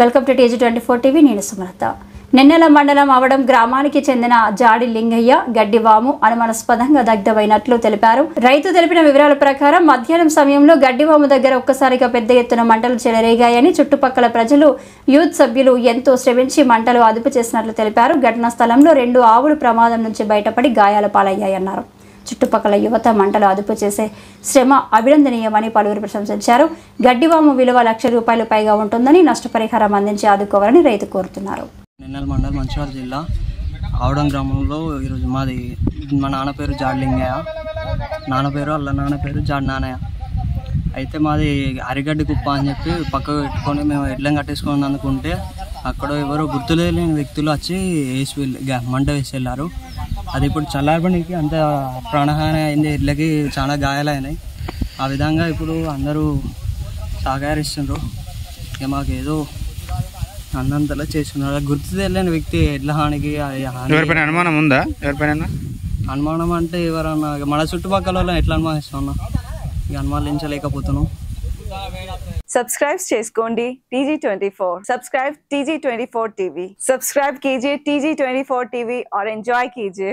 Welcome to TG24 TV. నేను సుమలత. నెన్నెల మండలం అవడం గ్రామానికి చెందిన జాడి లింగయ్య గడ్డివాము అనుమానాస్పదంగా దగ్ధమైనట్లు తెలిపారు. రైతు తెలిపిన వివరాల ప్రకారం మధ్యాహ్నం సమయంలో గడ్డివాము దగ్గర ఒక్కసారిగా పెద్ద ఎత్తున మంటలు చెలరేగాయని, చుట్టుపక్కల ప్రజలు, యూత్ సభ్యులు ఎంతో శ్రమించి మంటలు అదుపు చేసినట్లు తెలిపారు. ఘటనా స్థలంలో 2 ఆవులు ప్రమాదం నుంచి బయటపడి గాయాల పాలయ్యాయన్నారు. చుట్టుపక్కల యువత మంటలు అదుపు చేసే శ్రమ అభినందనీయమని పలువురు ప్రశంసించారు. గడ్డివాము విలువ ₹1,00,000 పైగా ఉంటుందని, నష్టపరిహారం అందించి ఆదుకోవాలని రైతు కోరుతున్నారు. నెన్నెల మండలం మంచిర్యాల జిల్లా ఆవడం గ్రామంలో ఈరోజు మాది మా నాన్న పేరు జాడి లింగయ్య, నాన్న పేరు జాడి నానయ్య. అయితే మాది అరిగడ్డి కుప్ప అని చెప్పి పక్కకు పెట్టుకొని మేము ఎడ్లం కట్టేసుకొని అనుకుంటే అక్కడ ఎవరో గుర్తులేని వ్యక్తులు వచ్చి మంట వేసి వెళ్ళారు. అది ఇప్పుడు చల్లారబడికి అంత ప్రాణహాని అయింది, ఎడ్లకి చాలా గాయాలైనాయి. ఆ విధంగా ఇప్పుడు అందరూ సహకరిస్తున్నారు. ఇక మాకు ఏదో అన్నంతలా చేస్తున్నారు. గుర్తు తెలియని వ్యక్తి ఎడ్ల హానికి అనుమానం ఉందా? అనుమానం అంటే ఎవరన్నా మన చుట్టుపక్కల ఎట్లా అనుమానిస్తున్నా, ఇక అనుమానించలేకపోతున్నాం. సబ్స్క్రైబ్ చేసుకోండి TG24. Subscribe TG24 TV. Subscribe कीजिए TG24 TV और एंजॉय कीजिए.